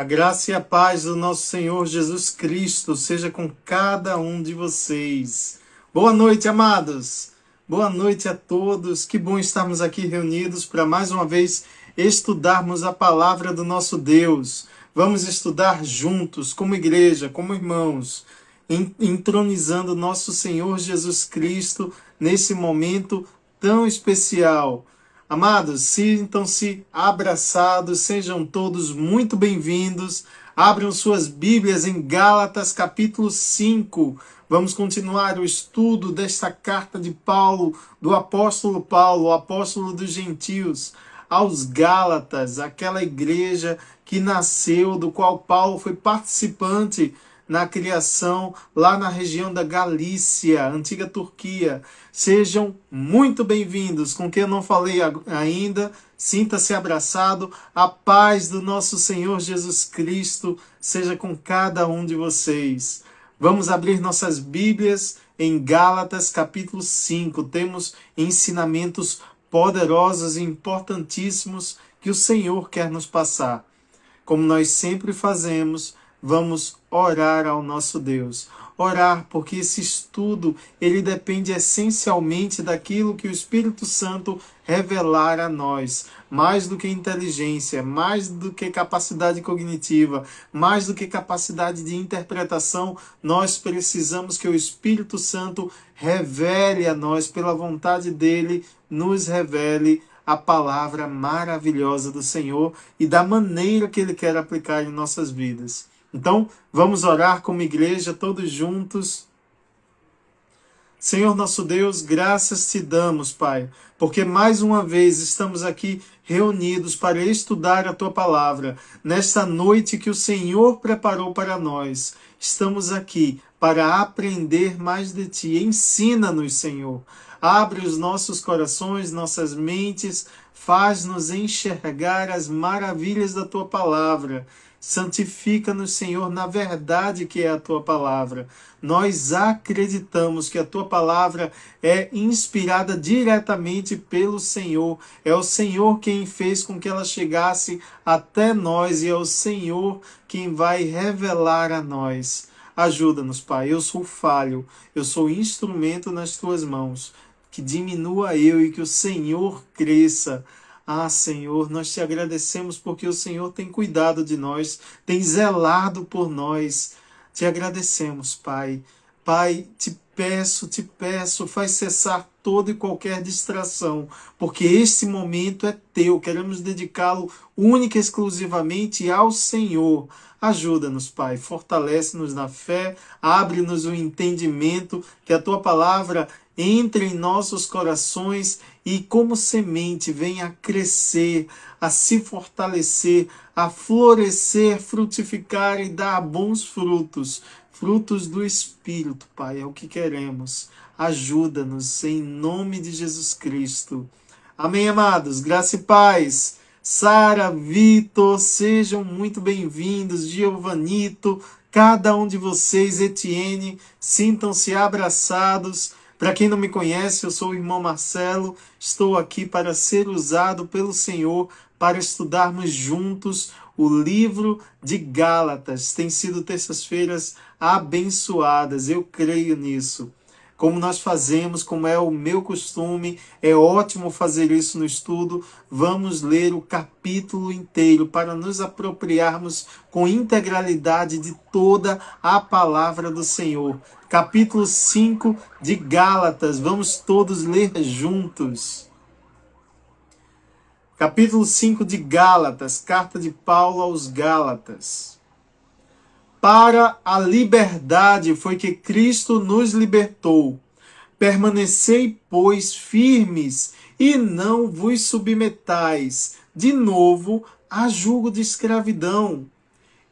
graça e a paz do nosso Senhor Jesus Cristo seja com cada um de vocês. Boa noite, amados. Boa noite a todos. Que bom estarmos aqui reunidos para mais uma vez estudarmos a palavra do nosso Deus. Vamos estudar juntos, como igreja, como irmãos, entronizando nosso Senhor Jesus Cristo nesse momento tão especial. Amados, sintam-se abraçados, sejam todos muito bem-vindos. Abram suas Bíblias em Gálatas capítulo 5. Vamos continuar o estudo desta carta de Paulo, do apóstolo Paulo, o apóstolo dos gentios, aos Gálatas, aquela igreja que nasceu, do qual Paulo foi participante na criação lá na região da Galícia, antiga Turquia. Sejam muito bem-vindos. Com quem eu não falei ainda, sinta-se abraçado. A paz do nosso Senhor Jesus Cristo seja com cada um de vocês. Vamos abrir nossas Bíblias em Gálatas capítulo 5. Temos ensinamentos poderosos e importantíssimos que o Senhor quer nos passar. Como nós sempre fazemos, vamos orar ao nosso Deus. Orar, porque esse estudo, ele depende essencialmente daquilo que o Espírito Santo revelar a nós. Mais do que inteligência, mais do que capacidade cognitiva, mais do que capacidade de interpretação, nós precisamos que o Espírito Santo revele a nós, pela vontade dele, nos revele a palavra maravilhosa do Senhor e da maneira que ele quer aplicar em nossas vidas. Então, vamos orar como igreja, todos juntos. Senhor nosso Deus, graças te damos, Pai, porque mais uma vez estamos aqui reunidos para estudar a Tua palavra. Nesta noite que o Senhor preparou para nós, estamos aqui para aprender mais de Ti. Ensina-nos, Senhor. Abre os nossos corações, nossas mentes, faz-nos enxergar as maravilhas da Tua palavra. Santifica-nos, Senhor, na verdade que é a Tua palavra. Nós acreditamos que a Tua palavra é inspirada diretamente pelo Senhor. É o Senhor quem fez com que ela chegasse até nós e é o Senhor quem vai revelar a nós. Ajuda-nos, Pai. Eu sou falho, eu sou instrumento nas Tuas mãos. Que diminua eu e que o Senhor cresça. Ah, Senhor, nós te agradecemos porque o Senhor tem cuidado de nós, tem zelado por nós. Te agradecemos, Pai. Pai, te peço, faz cessar toda e qualquer distração, porque este momento é Teu. Queremos dedicá-lo única e exclusivamente ao Senhor. Ajuda-nos, Pai, fortalece-nos na fé, abre-nos o entendimento, que a Tua palavra entre em nossos corações e como semente venha a crescer, a se fortalecer, a florescer, frutificar e dar bons frutos. Frutos do Espírito, Pai, é o que queremos. Ajuda-nos em nome de Jesus Cristo. Amém, amados? Graça e paz. Sara, Vitor, sejam muito bem-vindos. Giovanito, cada um de vocês, Etienne, sintam-se abraçados. Para quem não me conhece, eu sou o irmão Marcelo, estou aqui para ser usado pelo Senhor para estudarmos juntos o livro de Gálatas. Tem sido terças-feiras abençoadas, eu creio nisso. Como nós fazemos, como é o meu costume, é ótimo fazer isso no estudo. Vamos ler o capítulo inteiro para nos apropriarmos com integralidade de toda a palavra do Senhor. Capítulo 5 de Gálatas, vamos todos ler juntos. Capítulo 5 de Gálatas, carta de Paulo aos Gálatas. Para a liberdade foi que Cristo nos libertou. Permanecei, pois, firmes e não vos submetais de novo a jugo de escravidão.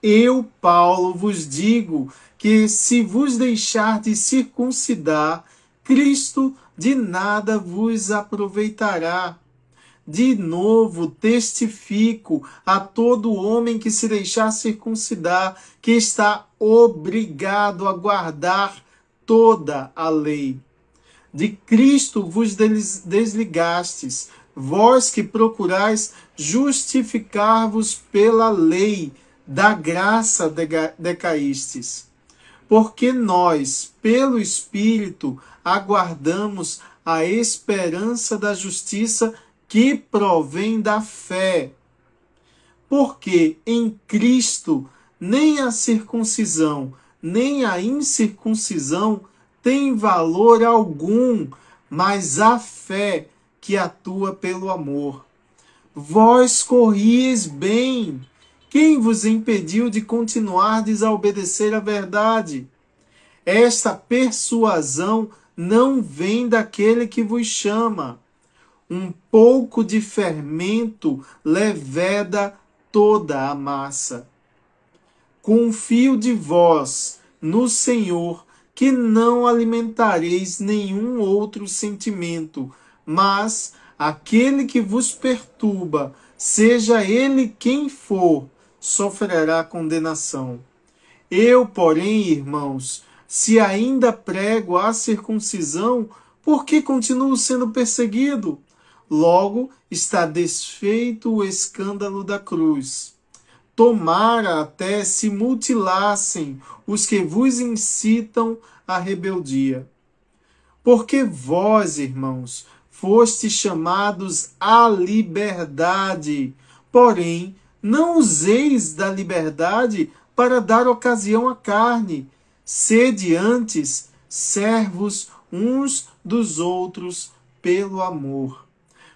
Eu, Paulo, vos digo que se vos deixar de circuncidar, Cristo de nada vos aproveitará. De novo testifico a todo homem que se deixar circuncidar, que está obrigado a guardar toda a lei. De Cristo vos desligastes, vós que procurais justificar-vos pela lei, da graça decaístes. Porque nós, pelo Espírito, aguardamos a esperança da justiça que provém da fé. Porque em Cristo nem a circuncisão, nem a incircuncisão tem valor algum, mas a fé que atua pelo amor. Vós corrieis bem. Quem vos impediu de continuardes a obedecer à verdade? Esta persuasão não vem daquele que vos chama. Um pouco de fermento leveda toda a massa. Confio de vós no Senhor, que não alimentareis nenhum outro sentimento, mas aquele que vos perturba, seja ele quem for, sofrerá condenação. Eu, porém, irmãos, se ainda prego a circuncisão, por que continuo sendo perseguido? Logo está desfeito o escândalo da cruz. Tomara até se mutilassem os que vos incitam à rebeldia. Porque vós, irmãos, fostes chamados à liberdade, porém, não useis da liberdade para dar ocasião à carne. Sede antes servos uns dos outros pelo amor.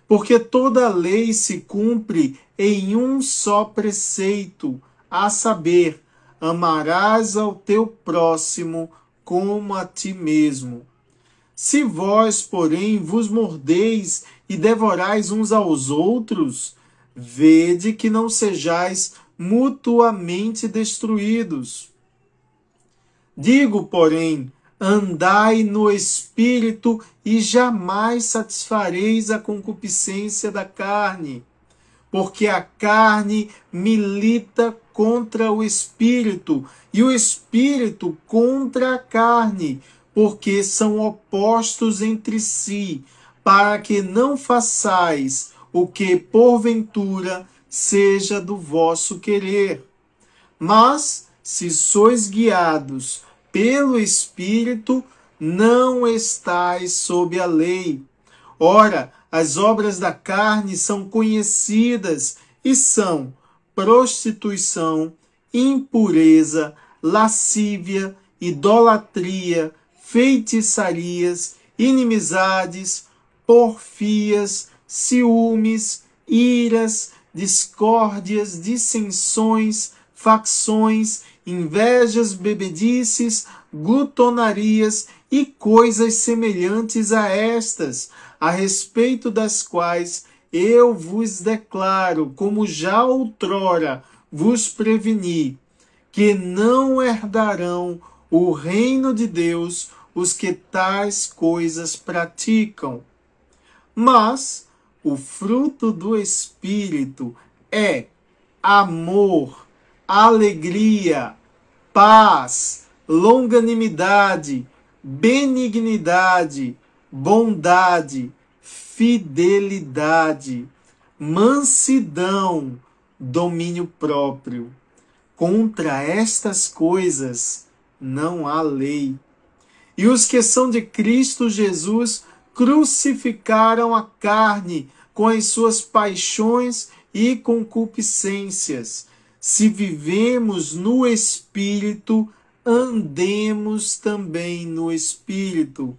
Porque toda a lei se cumpre em um só preceito, a saber, amarás ao teu próximo como a ti mesmo. Se vós, porém, vos mordeis e devorais uns aos outros, vede que não sejais mutuamente destruídos. Digo, porém, andai no Espírito e jamais satisfareis a concupiscência da carne, porque a carne milita contra o Espírito e o Espírito contra a carne, porque são opostos entre si, para que não façais o que, porventura, seja do vosso querer. Mas, se sois guiados pelo Espírito, não estais sob a lei. Ora, as obras da carne são conhecidas e são prostituição, impureza, lascívia, idolatria, feitiçarias, inimizades, porfias, ciúmes, iras, discórdias, dissensões, facções, invejas, bebedices, glutonarias e coisas semelhantes a estas, a respeito das quais eu vos declaro, como já outrora vos preveni, que não herdarão o reino de Deus os que tais coisas praticam. Mas o fruto do Espírito é amor, alegria, paz, longanimidade, benignidade, bondade, fidelidade, mansidão, domínio próprio. Contra estas coisas não há lei. E os que são de Cristo Jesus crucificaram a carne com as suas paixões e concupiscências. Se vivemos no Espírito, andemos também no Espírito.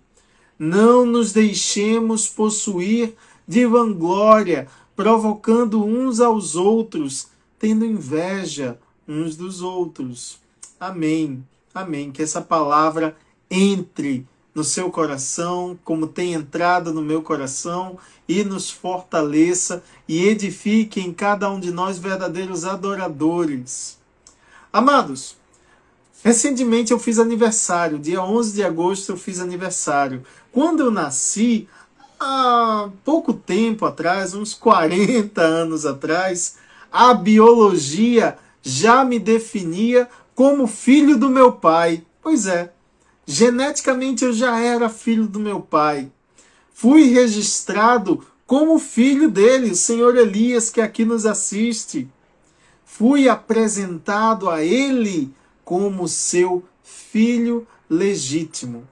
Não nos deixemos possuir de vanglória, provocando uns aos outros, tendo inveja uns dos outros. Amém. Amém. Que essa palavra entre no seu coração, como tem entrado no meu coração, e nos fortaleça e edifique em cada um de nós verdadeiros adoradores. Amados, recentemente eu fiz aniversário, dia 11 de agosto eu fiz aniversário. Quando eu nasci, há pouco tempo atrás, uns 40 anos atrás, a biologia já me definia como filho do meu pai. Pois é, geneticamente eu já era filho do meu pai. Fui registrado como filho dele, o senhor Elias, que aqui nos assiste. fui apresentado a ele como seu filho legítimo.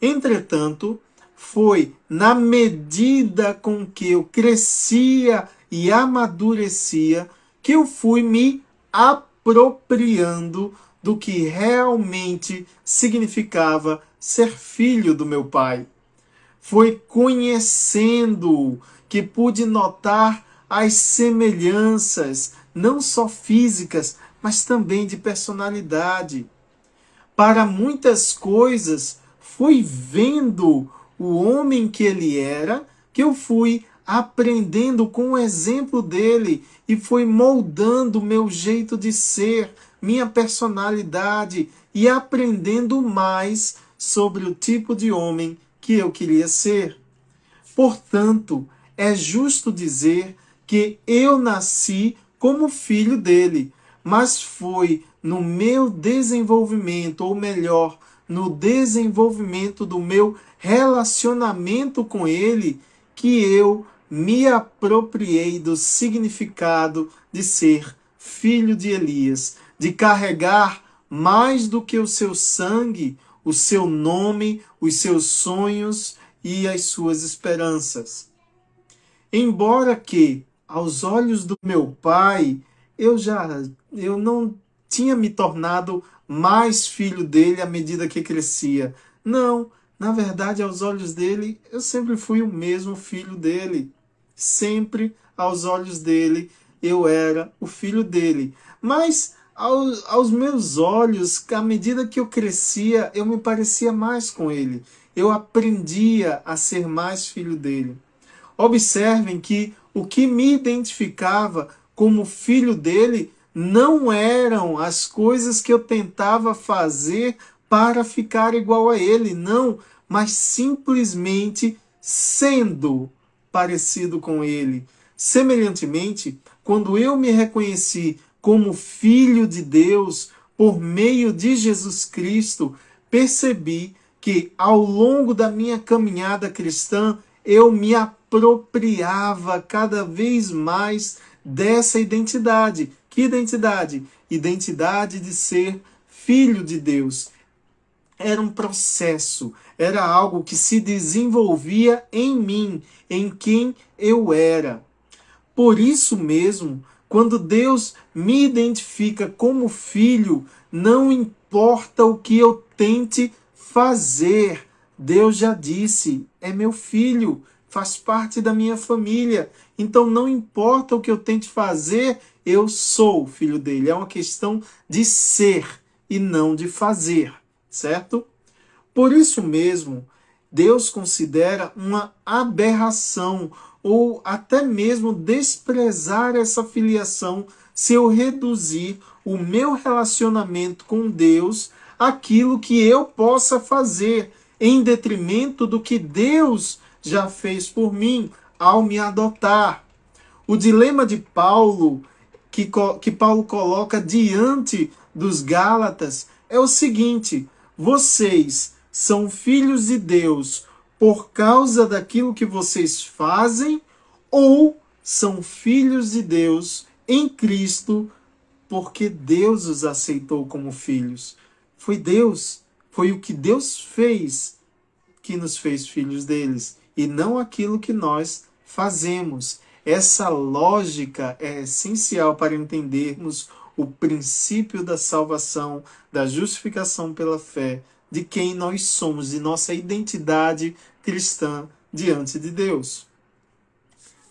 Entretanto, foi na medida com que eu crescia e amadurecia que eu fui me apropriando do que realmente significava ser filho do meu pai. Foi conhecendo-o que pude notar as semelhanças, não só físicas, mas também de personalidade. Para muitas coisas, fui vendo o homem que ele era, que eu fui aprendendo com o exemplo dele e foi moldando o meu jeito de ser, minha personalidade e aprendendo mais sobre o tipo de homem que eu queria ser. Portanto, é justo dizer que eu nasci como filho dele, mas foi no meu desenvolvimento, ou melhor, no desenvolvimento do meu relacionamento com ele, que eu me apropriei do significado de ser filho de Elias, de carregar mais do que o seu sangue, o seu nome, os seus sonhos e as suas esperanças. Embora que, aos olhos do meu pai, eu não tinha me tornado mais filho dele à medida que crescia. Não, na verdade, aos olhos dele, eu sempre fui o mesmo filho dele. Sempre, aos olhos dele, eu era o filho dele. Mas, aos meus olhos, à medida que eu crescia, eu me parecia mais com ele. Eu aprendia a ser mais filho dele. Observem que o que me identificava como filho dele não eram as coisas que eu tentava fazer para ficar igual a ele, não, mas simplesmente sendo parecido com ele. Semelhantemente, quando eu me reconheci como filho de Deus por meio de Jesus Cristo, percebi que ao longo da minha caminhada cristã eu me apropriava cada vez mais dessa identidade. Que identidade? Identidade de ser filho de Deus. Era um processo, era algo que se desenvolvia em mim, em quem eu era. Por isso mesmo, quando Deus me identifica como filho, não importa o que eu tente fazer, Deus já disse, é meu filho, faz parte da minha família. Então não importa o que eu tente fazer, eu sou filho dele. É uma questão de ser e não de fazer, certo? Por isso mesmo, Deus considera uma aberração ou até mesmo desprezar essa filiação se eu reduzir o meu relacionamento com Deus àquilo que eu possa fazer em detrimento do que Deus já fez por mim ao me adotar. O dilema de Paulo, que Paulo coloca diante dos Gálatas, é o seguinte: vocês são filhos de Deus por causa daquilo que vocês fazem, ou são filhos de Deus em Cristo porque Deus os aceitou como filhos. Foi Deus, foi o que Deus fez que nos fez filhos deles, e não aquilo que nós fazemos. Essa lógica é essencial para entendermos o princípio da salvação, da justificação pela fé, de quem nós somos, de nossa identidade cristã diante de Deus.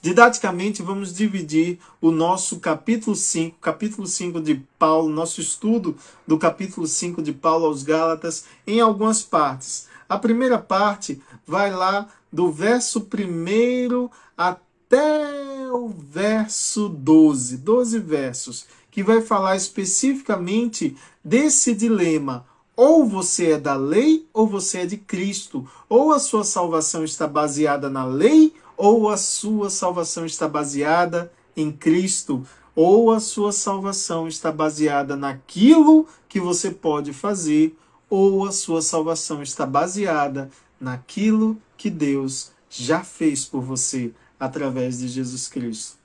Didaticamente, vamos dividir o nosso capítulo 5 de Paulo, nosso estudo do capítulo 5 de Paulo aos Gálatas, em algumas partes. A primeira parte vai lá do verso 1 até o verso 12, 12 versos, que vai falar especificamente desse dilema. Ou você é da lei, ou você é de Cristo. Ou a sua salvação está baseada na lei, ou a sua salvação está baseada em Cristo. Ou a sua salvação está baseada naquilo que você pode fazer, ou a sua salvação está baseada naquilo que Deus já fez por você através de Jesus Cristo.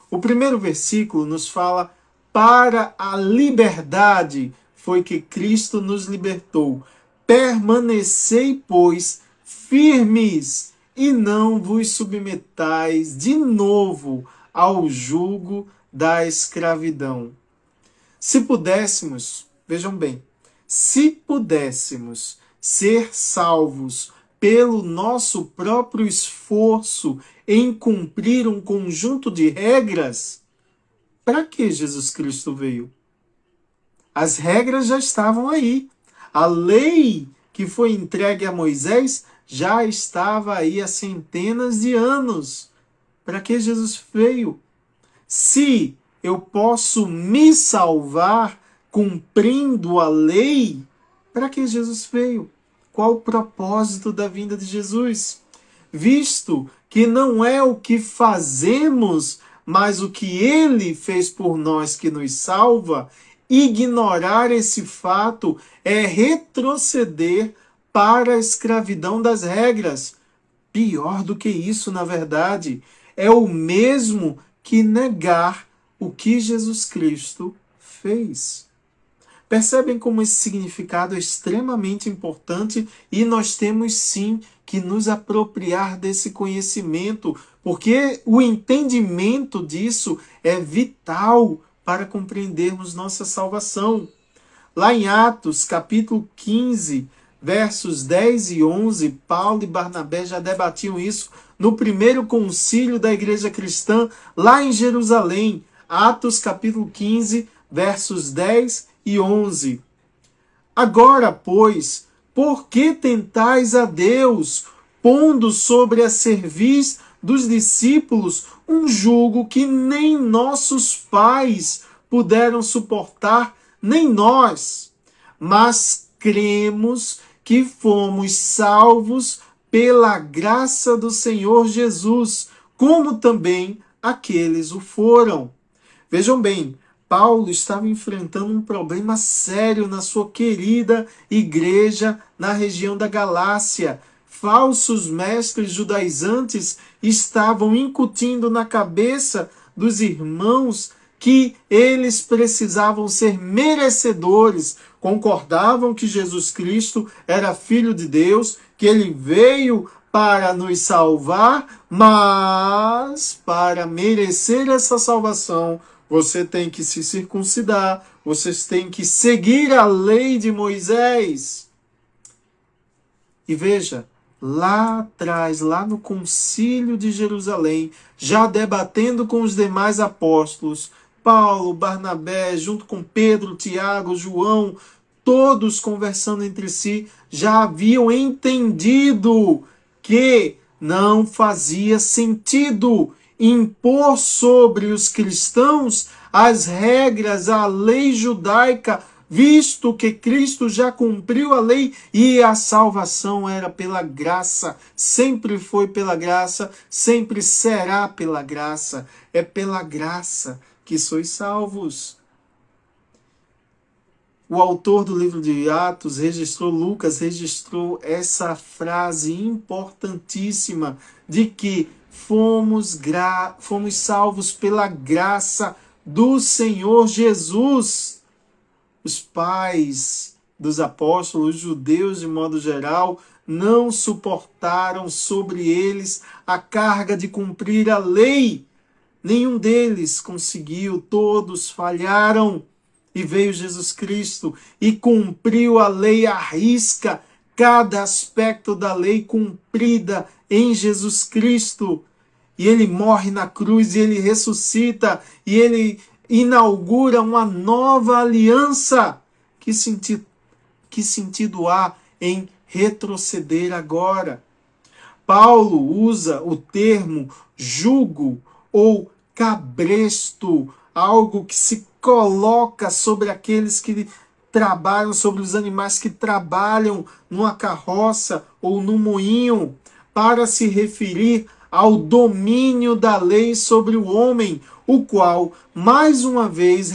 O primeiro versículo nos fala para a liberdade foi que Cristo nos libertou. Permanecei, pois, firmes, e não vos submetais de novo ao jugo da escravidão. Se pudéssemos, vejam bem, se pudéssemos ser salvos pelo nosso próprio esforço em cumprir um conjunto de regras, para que Jesus Cristo veio? As regras já estavam aí. A lei que foi entregue a Moisés já estava aí há centenas de anos. Para que Jesus veio? Se eu posso me salvar cumprindo a lei, para que Jesus veio? Qual o propósito da vinda de Jesus? Visto que não é o que fazemos, mas o que ele fez por nós que nos salva, ignorar esse fato é retroceder para a escravidão das regras. Pior do que isso, na verdade, é o mesmo que negar o que Jesus Cristo fez. Percebem como esse significado é extremamente importante e nós temos sim que nos apropriar desse conhecimento, porque o entendimento disso é vital para compreendermos nossa salvação. Lá em Atos, capítulo 15, versos 10 e 11, Paulo e Barnabé já debatiam isso no primeiro concílio da igreja cristã, lá em Jerusalém. Atos, capítulo 15, versos 10 e 11. Agora, pois, por que tentais a Deus, pondo sobre a cerviz dos discípulos um jugo que nem nossos pais puderam suportar, nem nós? Mas cremos que fomos salvos pela graça do Senhor Jesus, como também aqueles o foram. Vejam bem, Paulo estava enfrentando um problema sério na sua querida igreja na região da Galácia. Falsos mestres judaizantes estavam incutindo na cabeça dos irmãos que eles precisavam ser merecedores, concordavam que Jesus Cristo era Filho de Deus, que ele veio para nos salvar, mas para merecer essa salvação, você tem que se circuncidar, vocês têm que seguir a lei de Moisés. E veja, lá atrás, lá no concílio de Jerusalém, já debatendo com os demais apóstolos, Paulo, Barnabé, junto com Pedro, Tiago, João, todos conversando entre si, já haviam entendido que não fazia sentido impor sobre os cristãos as regras, a lei judaica, visto que Cristo já cumpriu a lei e a salvação era pela graça, sempre foi pela graça, sempre será pela graça. É pela graça que sois salvos. O autor do livro de Atos Lucas registrou essa frase importantíssima de que fomos salvos pela graça do Senhor Jesus. Os pais dos apóstolos, os judeus de modo geral, não suportaram sobre eles a carga de cumprir a lei. Nenhum deles conseguiu, todos falharam. E veio Jesus Cristo e cumpriu a lei à risca, cada aspecto da lei cumprida em Jesus Cristo. E ele morre na cruz, e ele ressuscita, e ele inaugura uma nova aliança. Que sentido há em retroceder agora? Paulo usa o termo jugo ou cabresto, algo que se coloca sobre aqueles que trabalham, sobre os animais que trabalham numa carroça ou no moinho, para se referir ao domínio da lei sobre o homem, o qual, mais uma vez,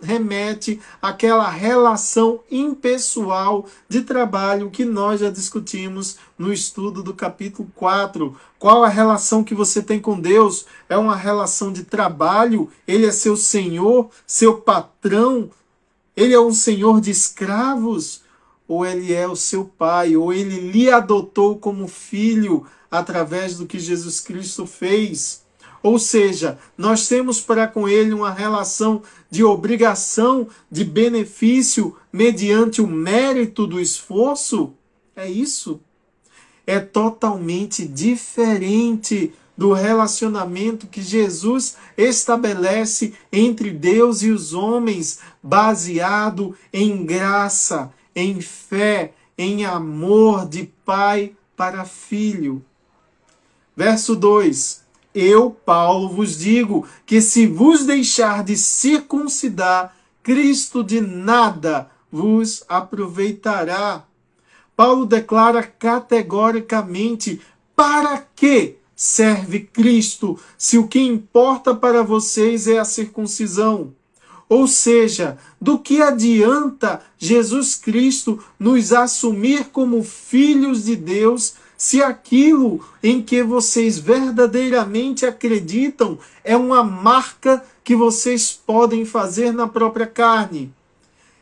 remete àquela relação impessoal de trabalho que nós já discutimos no estudo do capítulo 4. Qual a relação que você tem com Deus? É uma relação de trabalho? Ele é seu senhor, seu patrão? Ele é um senhor de escravos? Ou ele é o seu pai? Ou ele lhe adotou como filho através do que Jesus Cristo fez? Ou seja, nós temos para com ele uma relação de obrigação, de benefício, mediante o mérito do esforço? É isso? É totalmente diferente do relacionamento que Jesus estabelece entre Deus e os homens, baseado em graça, em fé, em amor de pai para filho. Verso 2. Eu, Paulo, vos digo que se vos deixar de circuncidar, Cristo de nada vos aproveitará. Paulo declara categoricamente: para que serve Cristo, se o que importa para vocês é a circuncisão? Ou seja, do que adianta Jesus Cristo nos assumir como filhos de Deus, se aquilo em que vocês verdadeiramente acreditam é uma marca que vocês podem fazer na própria carne?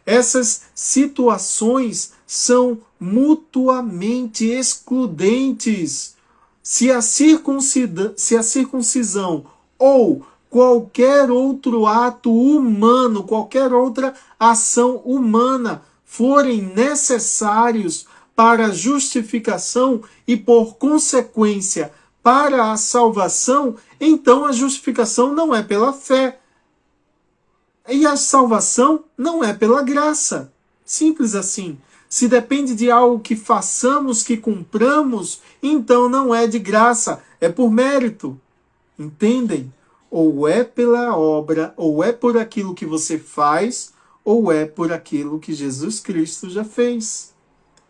Essas situações são mutuamente excludentes. Se a circuncisão ou qualquer outro ato humano, qualquer outra ação humana forem necessários para a justificação e, por consequência, para a salvação, então a justificação não é pela fé. E a salvação não é pela graça. Simples assim. Se depende de algo que façamos, que cumpramos, então não é de graça, é por mérito. Entendem? Ou é pela obra, ou é por aquilo que você faz, ou é por aquilo que Jesus Cristo já fez.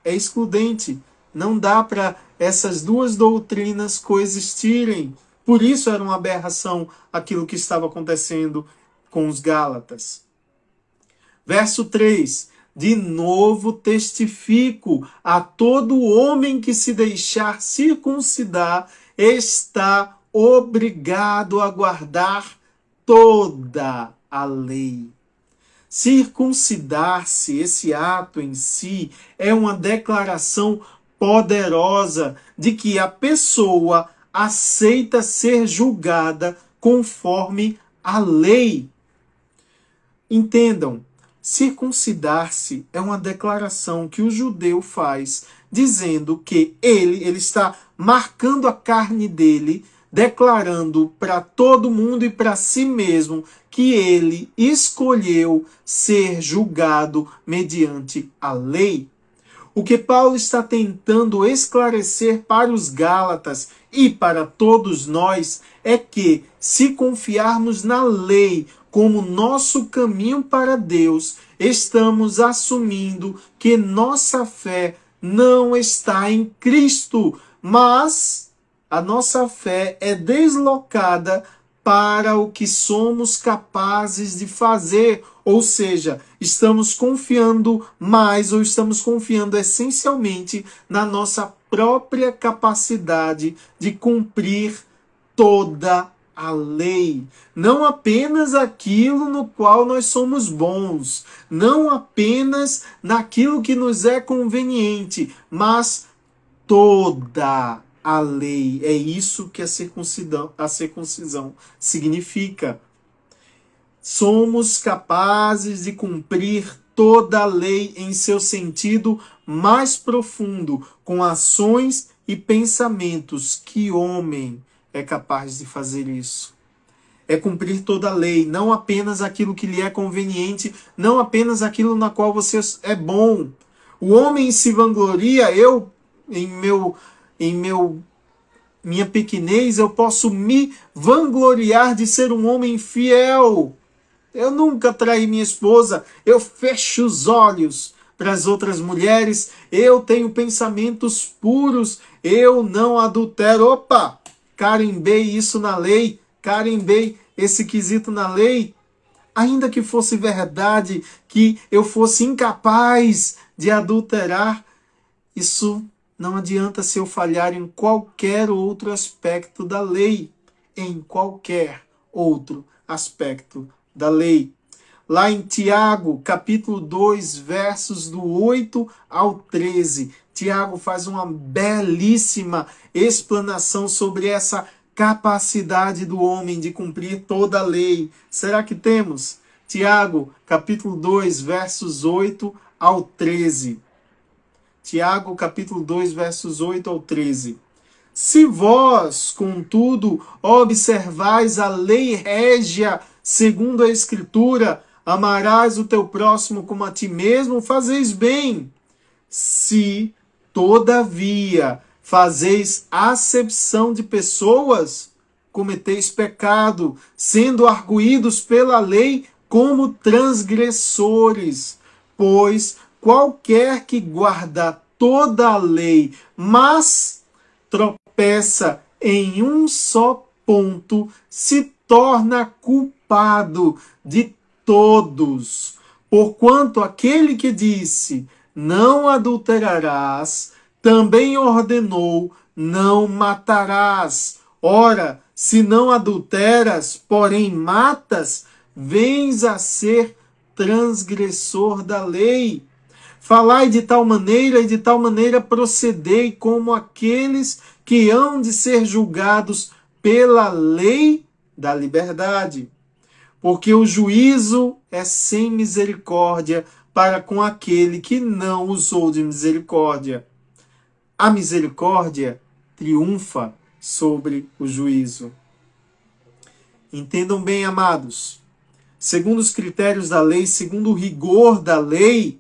É excludente. Não dá para essas duas doutrinas coexistirem. Por isso era uma aberração aquilo que estava acontecendo com os Gálatas. Verso 3. De novo testifico a todo homem que se deixar circuncidar está obrigado a guardar toda a lei. Circuncidar-se, esse ato em si, é uma declaração poderosa de que a pessoa aceita ser julgada conforme a lei. Entendam, circuncidar-se é uma declaração que o judeu faz, dizendo que ele está marcando a carne dele, declarando para todo mundo e para si mesmo que ele escolheu ser julgado mediante a lei. O que Paulo está tentando esclarecer para os Gálatas e para todos nós é que, se confiarmos na lei como nosso caminho para Deus, estamos assumindo que nossa fé não está em Cristo, mas a nossa fé é deslocada para o que somos capazes de fazer, ou seja, estamos confiando mais ou estamos confiando essencialmente na nossa própria capacidade de cumprir toda a lei. Não apenas aquilo no qual nós somos bons, não apenas naquilo que nos é conveniente, mas toda a lei. É isso que a circuncisão significa. Somos capazes de cumprir toda a lei em seu sentido mais profundo, com ações e pensamentos. Que homem é capaz de fazer isso? É cumprir toda a lei, não apenas aquilo que lhe é conveniente, não apenas aquilo na qual você é bom. O homem se vangloria, minha pequenez, eu posso me vangloriar de ser um homem fiel. Eu nunca traí minha esposa, eu fecho os olhos para as outras mulheres, eu tenho pensamentos puros, eu não adultero. Opa! carimbei isso na lei, carimbei esse quesito na lei. Ainda que fosse verdade que eu fosse incapaz de adulterar, isso não adianta se eu falhar em qualquer outro aspecto da lei. Em qualquer outro aspecto da lei. Lá em Tiago, capítulo 2, versos do 8 ao 13, Tiago faz uma belíssima explanação sobre essa capacidade do homem de cumprir toda a lei. Será que temos? Tiago, capítulo 2, versos 8 ao 13. Tiago, capítulo 2, versos 8 ao 13. Se vós, contudo, observais a lei régia segundo a Escritura, amarás o teu próximo como a ti mesmo, fazeis bem. Se, todavia, fazeis acepção de pessoas, cometeis pecado, sendo arguídos pela lei como transgressores. Pois qualquer que guarda toda a lei, mas tropeça em um só ponto, se torna culpado de todos. Porquanto aquele que disse, não adulterarás, também ordenou, não matarás. Ora, se não adulteras, porém matas, vens a ser transgressor da lei. Falai de tal maneira e de tal maneira procedei como aqueles que hão de ser julgados pela lei da liberdade. Porque o juízo é sem misericórdia para com aquele que não usou de misericórdia. A misericórdia triunfa sobre o juízo. Entendam bem, amados. Segundo os critérios da lei, segundo o rigor da lei,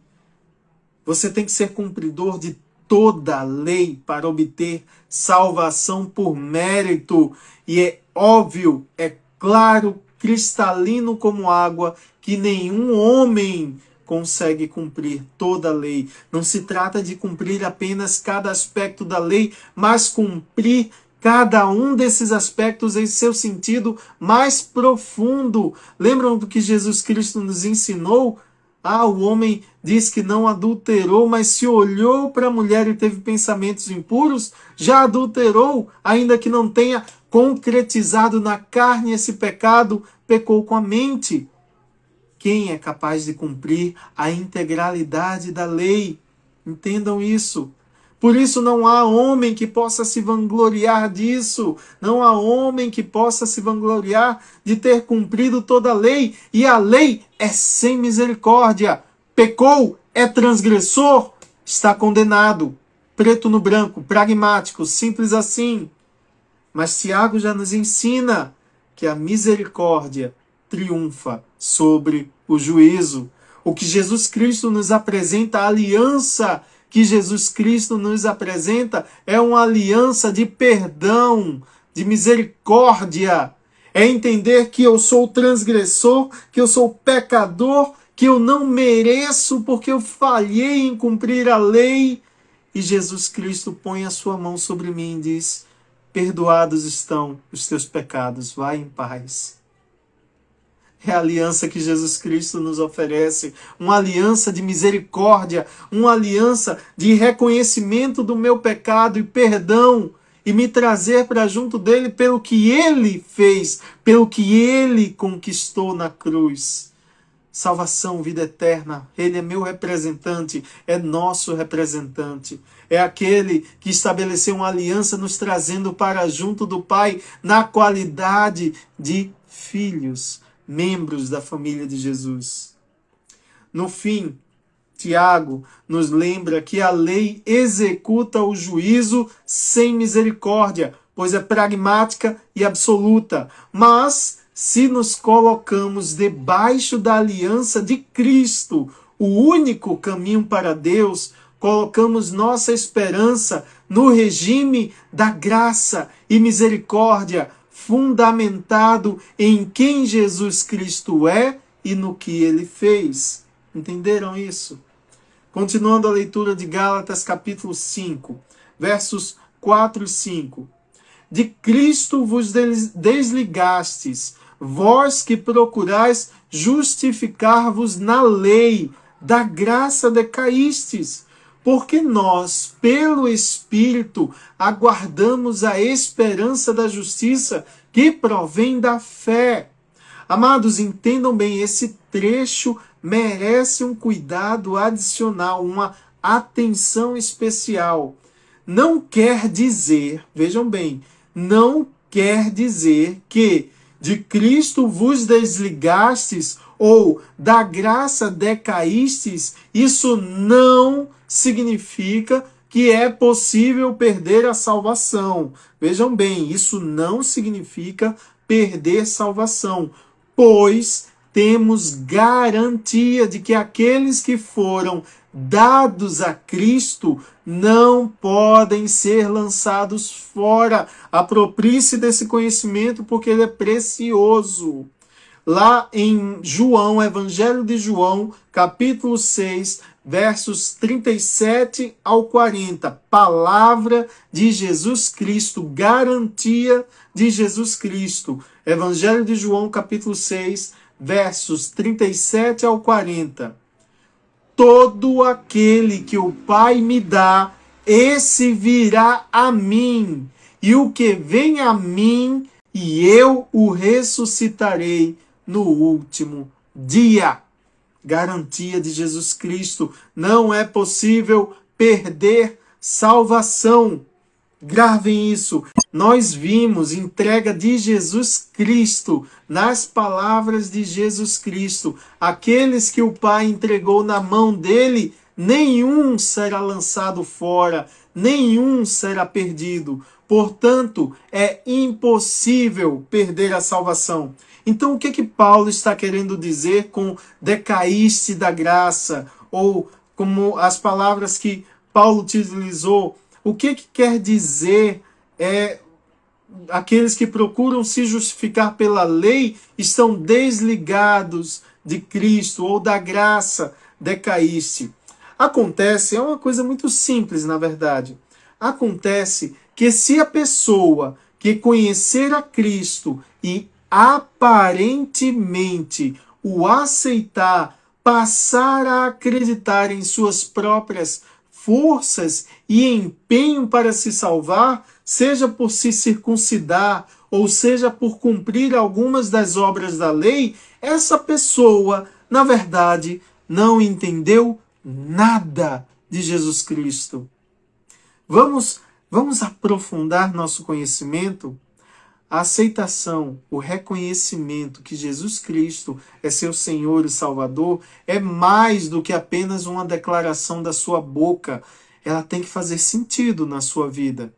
você tem que ser cumpridor de toda a lei para obter salvação por mérito. E é óbvio, é claro, cristalino como água, que nenhum homem consegue cumprir toda a lei. Não se trata de cumprir apenas cada aspecto da lei, mas cumprir cada um desses aspectos em seu sentido mais profundo. Lembram do que Jesus Cristo nos ensinou? O homem diz que não adulterou, mas se olhou para a mulher e teve pensamentos impuros, já adulterou, ainda que não tenha concretizado na carne esse pecado, pecou com a mente. Quem é capaz de cumprir a integralidade da lei? Entendam isso. Por isso não há homem que possa se vangloriar disso. Não há homem que possa se vangloriar de ter cumprido toda a lei. E a lei é sem misericórdia. Pecou, é transgressor, está condenado. Preto no branco, pragmático, simples assim. Mas Tiago já nos ensina que a misericórdia triunfa sobre o juízo. O que Jesus Cristo nos apresenta, a aliança que Jesus Cristo nos apresenta, é uma aliança de perdão, de misericórdia. É entender que eu sou transgressor, que eu sou pecador, que eu não mereço porque eu falhei em cumprir a lei. E Jesus Cristo põe a sua mão sobre mim e diz, perdoados estão os teus pecados, vai em paz. É a aliança que Jesus Cristo nos oferece, uma aliança de misericórdia, uma aliança de reconhecimento do meu pecado e perdão, e me trazer para junto dele pelo que ele fez, pelo que ele conquistou na cruz. Salvação, vida eterna, ele é meu representante, é nosso representante. É aquele que estabeleceu uma aliança nos trazendo para junto do Pai na qualidade de filhos, membros da família de Jesus. No fim, Tiago nos lembra que a lei executa o juízo sem misericórdia, pois é pragmática e absoluta. Mas, se nos colocamos debaixo da aliança de Cristo, o único caminho para Deus, colocamos nossa esperança no regime da graça e misericórdia, fundamentado em quem Jesus Cristo é e no que ele fez. Entenderam isso? Continuando a leitura de Gálatas capítulo 5, versos 4 e 5. de Cristo vos desligastes, vós que procurais justificar-vos na lei, da graça decaístes. Porque nós, pelo Espírito, aguardamos a esperança da justiça que provém da fé. Amados, entendam bem, esse trecho merece um cuidado adicional, uma atenção especial. Não quer dizer, vejam bem, não quer dizer que de Cristo vos desligastes ou da graça decaístes. Isso não significa que é possível perder a salvação. Vejam bem, isso não significa perder salvação, pois temos garantia de que aqueles que foram dados a Cristo não podem ser lançados fora. Aproprie-se desse conhecimento porque ele é precioso. Lá em João, Evangelho de João, capítulo 6, versos 37 ao 40, palavra de Jesus Cristo, garantia de Jesus Cristo. Evangelho de João, capítulo 6, versos 37 ao 40. Todo aquele que o Pai me dá, esse virá a mim, e o que vem a mim, e eu o ressuscitarei no último dia. Garantia de Jesus Cristo. Não é possível perder salvação. Gravem isso. Nós vimos entrega de Jesus Cristo, nas palavras de Jesus Cristo. Aqueles que o Pai entregou na mão dele, nenhum será lançado fora, nenhum será perdido. Portanto, é impossível perder a salvação. Então, o que Paulo está querendo dizer com decaíste da graça? Ou como as palavras que Paulo utilizou, o que quer dizer aqueles que procuram se justificar pela lei estão desligados de Cristo ou da graça, decaíste? Acontece, é uma coisa muito simples na verdade. Acontece que se a pessoa que conhecer a Cristo e aparentemente o aceitar, passar a acreditar em suas próprias forças e empenho para se salvar, seja por se circuncidar ou seja por cumprir algumas das obras da lei, essa pessoa, na verdade, não entendeu nada de Jesus Cristo. Vamos aprofundar nosso conhecimento? A aceitação, o reconhecimento que Jesus Cristo é seu Senhor e Salvador é mais do que apenas uma declaração da sua boca. Ela tem que fazer sentido na sua vida.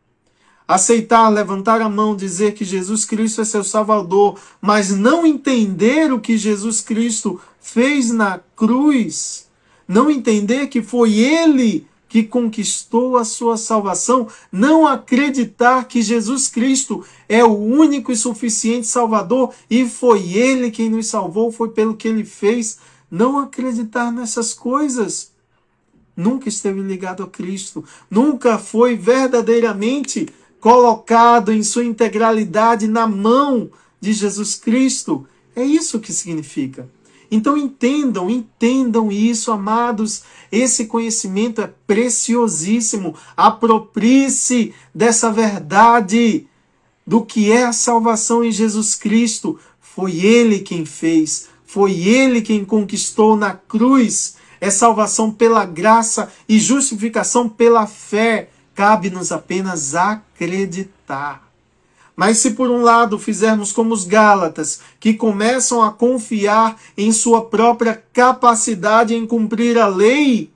Aceitar, levantar a mão, dizer que Jesus Cristo é seu Salvador, mas não entender o que Jesus Cristo fez na cruz, não entender que foi Ele que conquistou a sua salvação, não acreditar que Jesus Cristo é o único e suficiente Salvador e foi Ele quem nos salvou, foi pelo que Ele fez, não acreditar nessas coisas, nunca esteve ligado a Cristo, nunca foi verdadeiramente colocado em sua integralidade na mão de Jesus Cristo. É isso que significa. Então entendam isso, amados. Esse conhecimento é preciosíssimo. Aproprie-se dessa verdade do que é a salvação em Jesus Cristo. Foi Ele quem fez, foi Ele quem conquistou na cruz. É salvação pela graça e justificação pela fé. Cabe-nos apenas acreditar. Mas se por um lado fizermos como os Gálatas, que começam a confiar em sua própria capacidade em cumprir a lei,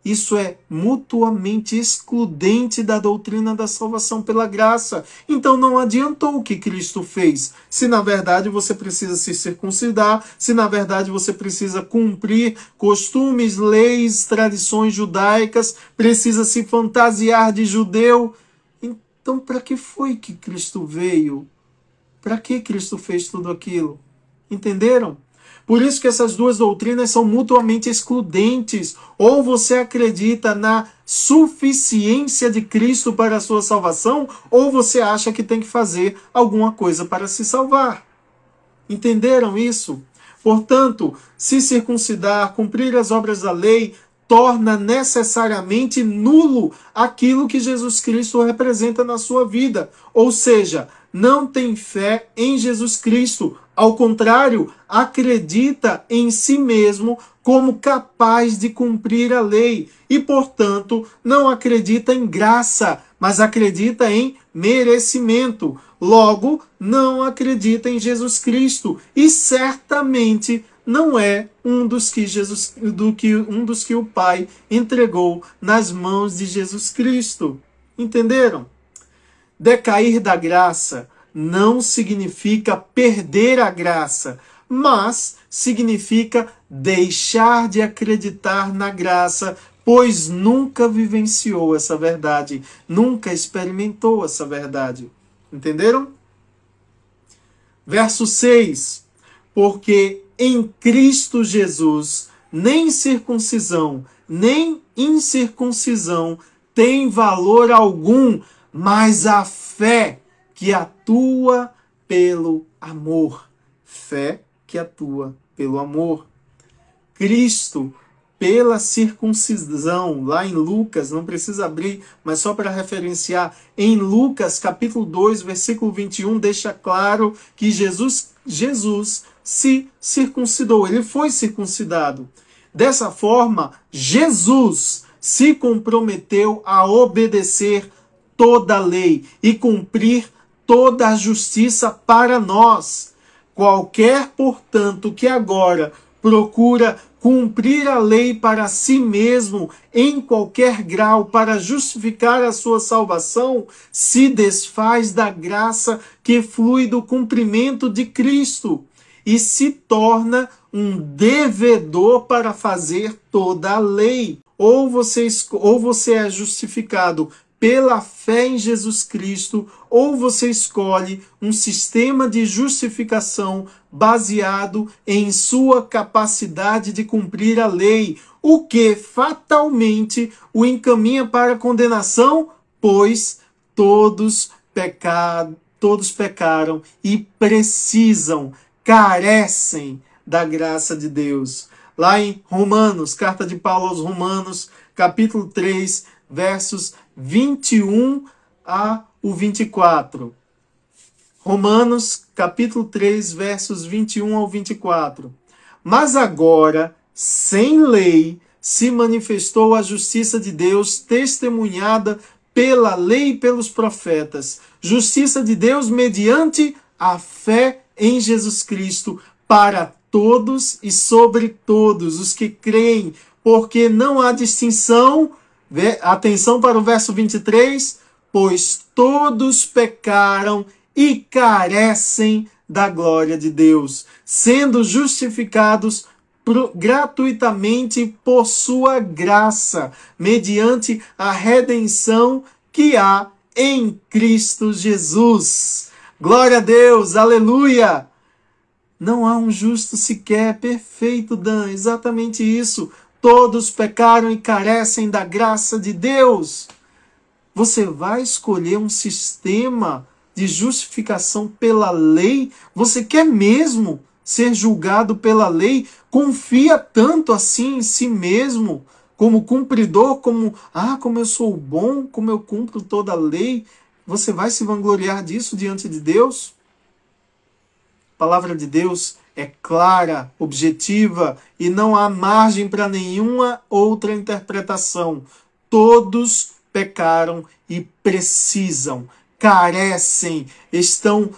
isso é mutuamente excludente da doutrina da salvação pela graça. Então não adiantou o que Cristo fez. Se na verdade você precisa se circuncidar, se na verdade você precisa cumprir costumes, leis, tradições judaicas, precisa se fantasiar de judeu, então, para que foi que Cristo veio? Para que Cristo fez tudo aquilo? Entenderam? Por isso que essas duas doutrinas são mutuamente excludentes. Ou você acredita na suficiência de Cristo para a sua salvação, ou você acha que tem que fazer alguma coisa para se salvar. Entenderam isso? Portanto, se circuncidar, cumprir as obras da lei, torna necessariamente nulo aquilo que Jesus Cristo representa na sua vida. Ou seja, não tem fé em Jesus Cristo. Ao contrário, acredita em si mesmo como capaz de cumprir a lei. E, portanto, não acredita em graça, mas acredita em merecimento. Logo, não acredita em Jesus Cristo. E certamente não é um dos que o Pai entregou nas mãos de Jesus Cristo. Entenderam? Decair da graça não significa perder a graça, mas significa deixar de acreditar na graça, pois nunca vivenciou essa verdade, nunca experimentou essa verdade. Entenderam? Verso 6. Porque em Cristo Jesus, nem circuncisão, nem incircuncisão tem valor algum, mas a fé que atua pelo amor. Fé que atua pelo amor. Cristo, pela circuncisão, lá em Lucas, não precisa abrir, mas só para referenciar, em Lucas capítulo 2, versículo 21, deixa claro que Jesus se circuncidou, ele foi circuncidado. Dessa forma, Jesus se comprometeu a obedecer toda a lei e cumprir toda a justiça para nós. Qualquer, portanto, que agora procura cumprir a lei para si mesmo em qualquer grau para justificar a sua salvação, se desfaz da graça que flui do cumprimento de Cristo e se torna um devedor para fazer toda a lei. Ou você é justificado pela fé em Jesus Cristo, ou você escolhe um sistema de justificação baseado em sua capacidade de cumprir a lei, o que fatalmente o encaminha para a condenação, pois todos pecaram e carecem da graça de Deus. Lá em Romanos, carta de Paulo aos Romanos, capítulo 3, versos 21 a o 24. Romanos, capítulo 3, versos 21 ao 24. Mas agora, sem lei, se manifestou a justiça de Deus, testemunhada pela lei e pelos profetas. Justiça de Deus mediante a fé em Jesus Cristo, para todos e sobre todos os que creem, porque não há distinção. Atenção para o verso 23. Pois todos pecaram e carecem da glória de Deus, sendo justificados gratuitamente por sua graça, mediante a redenção que há em Cristo Jesus. Glória a Deus, aleluia! Não há um justo sequer, perfeito, Dan, exatamente isso. Todos pecaram e carecem da graça de Deus. Você vai escolher um sistema de justificação pela lei? Você quer mesmo ser julgado pela lei? Confia tanto assim em si mesmo, como cumpridor, como eu sou bom, como eu cumpro toda a lei. Você vai se vangloriar disso diante de Deus? A palavra de Deus é clara, objetiva e não há margem para nenhuma outra interpretação. Todos pecaram e carecem, estão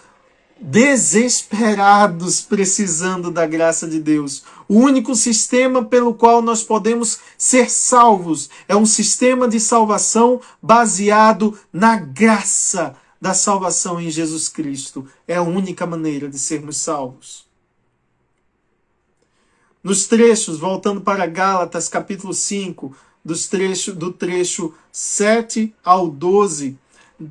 desesperados precisando da graça de Deus. O único sistema pelo qual nós podemos ser salvos é um sistema de salvação baseado na graça da salvação em Jesus Cristo. É a única maneira de sermos salvos. Nos trechos, voltando para Gálatas, capítulo 5, do trecho 7 ao 12,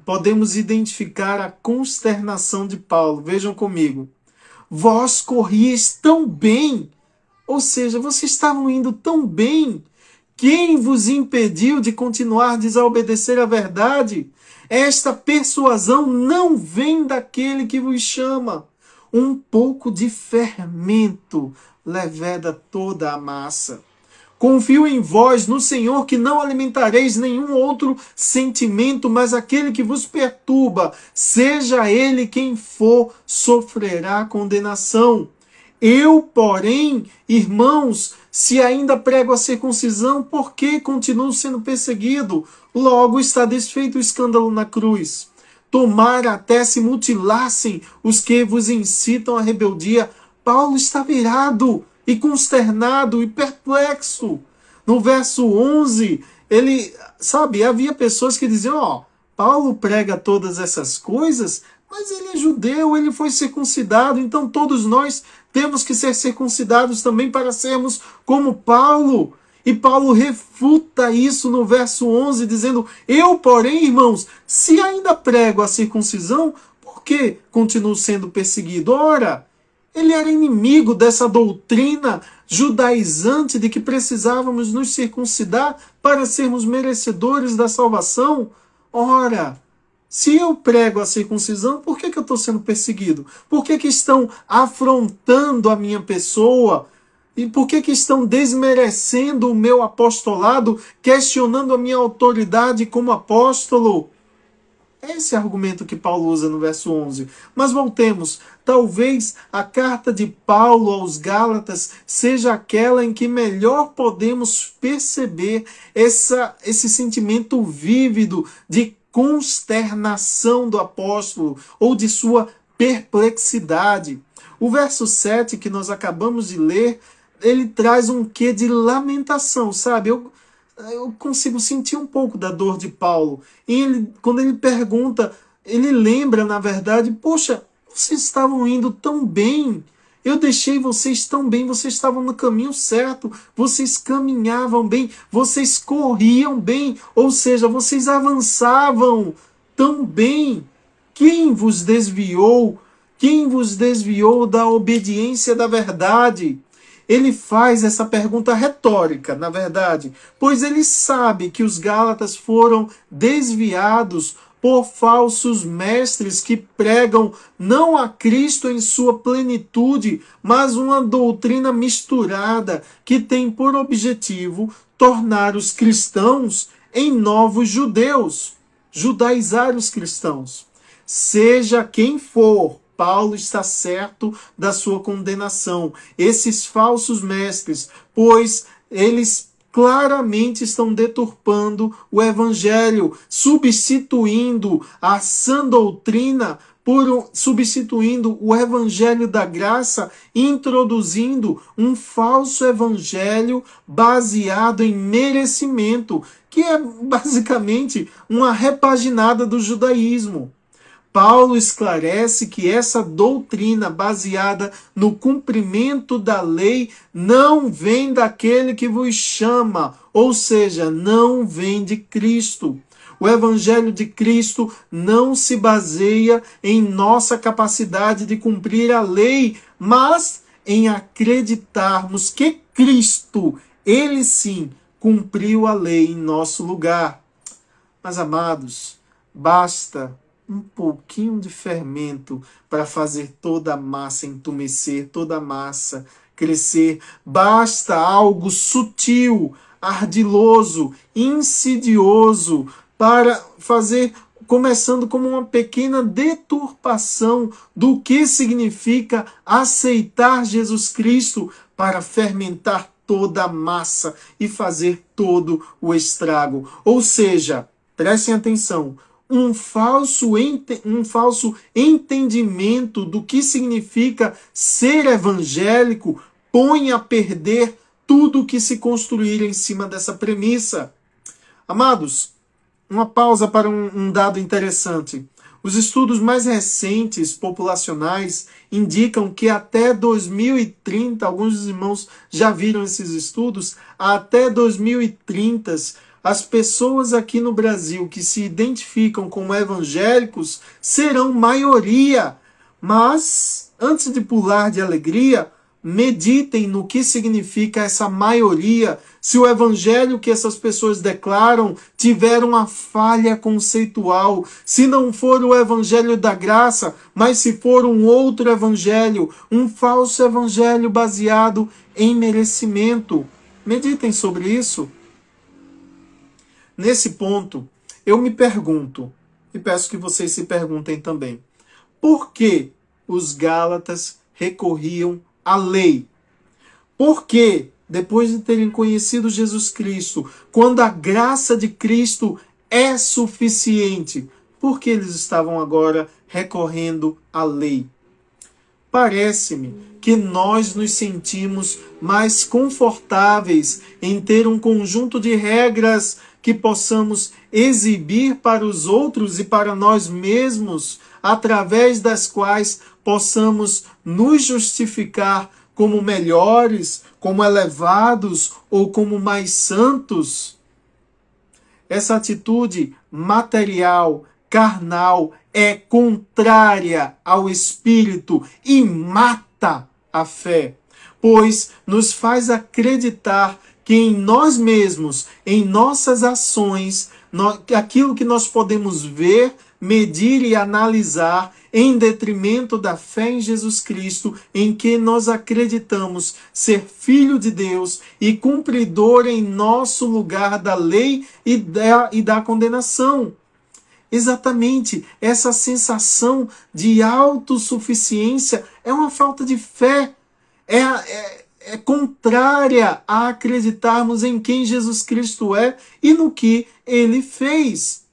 podemos identificar a consternação de Paulo. Vejam comigo. vós corrieis tão bem. Ou seja, vocês estavam indo tão bem. Quem vos impediu de continuar a desobedecer à verdade? Esta persuasão não vem daquele que vos chama. Um pouco de fermento leveda toda a massa. Confio em vós, no Senhor, que não alimentareis nenhum outro sentimento, mas aquele que vos perturba, seja ele quem for, sofrerá condenação. Eu, porém, irmãos, se ainda prego a circuncisão, por que continuo sendo perseguido? Logo está desfeito o escândalo na cruz. Tomara até se mutilassem os que vos incitam à rebeldia. Paulo estava irado e consternado e perplexo. No verso 11, havia pessoas que diziam, Paulo prega todas essas coisas, mas ele é judeu, ele foi circuncidado, então todos nós temos que ser circuncidados também para sermos como Paulo. E Paulo refuta isso no verso 11, dizendo, eu, porém, irmãos, se ainda prego a circuncisão, por que continuo sendo perseguido? Ora, ele era inimigo dessa doutrina judaizante de que precisávamos nos circuncidar para sermos merecedores da salvação. Ora, se eu prego a circuncisão, por que eu estou sendo perseguido? Por que estão afrontando a minha pessoa? E por que estão desmerecendo o meu apostolado, questionando a minha autoridade como apóstolo? Esse é o argumento que Paulo usa no verso 11. Mas voltemos. Talvez a carta de Paulo aos Gálatas seja aquela em que melhor podemos perceber esse sentimento vívido de consternação do apóstolo ou de sua perplexidade. O verso 7 que nós acabamos de ler, ele traz um quê de lamentação, sabe? Eu consigo sentir um pouco da dor de Paulo. E quando ele pergunta, ele lembra, na verdade, poxa, vocês estavam indo tão bem. Eu deixei vocês tão bem, vocês estavam no caminho certo, vocês caminhavam bem, vocês corriam bem, ou seja, vocês avançavam tão bem. Quem vos desviou? Quem vos desviou da obediência da verdade? Ele faz essa pergunta retórica, na verdade, pois ele sabe que os Gálatas foram desviados por falsos mestres que pregam não a Cristo em sua plenitude, mas uma doutrina misturada que tem por objetivo tornar os cristãos em novos judeus, judaizar os cristãos. Seja quem for, Paulo está certo da sua condenação. Esses falsos mestres, pois eles claramente estão deturpando o evangelho, substituindo a sã doutrina substituindo o evangelho da graça, introduzindo um falso evangelho baseado em merecimento, que é basicamente uma repaginada do judaísmo. Paulo esclarece que essa doutrina baseada no cumprimento da lei não vem daquele que vos chama, ou seja, não vem de Cristo. O Evangelho de Cristo não se baseia em nossa capacidade de cumprir a lei, mas em acreditarmos que Cristo, ele sim, cumpriu a lei em nosso lugar. Mas, amados, basta um pouquinho de fermento para fazer toda a massa entumecer, toda a massa crescer. Basta algo sutil, ardiloso, insidioso para fazer, começando como uma pequena deturpação do que significa aceitar Jesus Cristo para fermentar toda a massa e fazer todo o estrago. Ou seja, prestem atenção, um falso entendimento do que significa ser evangélico põe a perder tudo que se construir em cima dessa premissa. Amados, uma pausa para um dado interessante. Os estudos mais recentes, populacionais, indicam que até 2030, alguns dos irmãos já viram esses estudos, até 2030, as pessoas aqui no Brasil que se identificam como evangélicos serão maioria. Mas antes de pular de alegria, meditem no que significa essa maioria. Se o evangelho que essas pessoas declaram tiver uma falha conceitual, se não for o evangelho da graça, mas se for um outro evangelho, um falso evangelho baseado em merecimento. Meditem sobre isso. Nesse ponto, eu me pergunto, e peço que vocês se perguntem também, por que os Gálatas recorriam à lei? Por que, depois de terem conhecido Jesus Cristo, quando a graça de Cristo é suficiente, por que eles estavam agora recorrendo à lei? Parece-me que nós nos sentimos mais confortáveis em ter um conjunto de regras que possamos exibir para os outros e para nós mesmos, através das quais possamos nos justificar como melhores, como elevados ou como mais santos. Essa atitude material, carnal, é contrária ao Espírito e mata a fé, pois nos faz acreditar que em nós mesmos, em nossas ações, aquilo que nós podemos ver, medir e analisar, em detrimento da fé em Jesus Cristo, em que nós acreditamos ser Filho de Deus e cumpridor em nosso lugar da lei e da condenação. Exatamente, essa sensação de autossuficiência é uma falta de fé, é contrária a acreditarmos em quem Jesus Cristo é e no que Ele fez.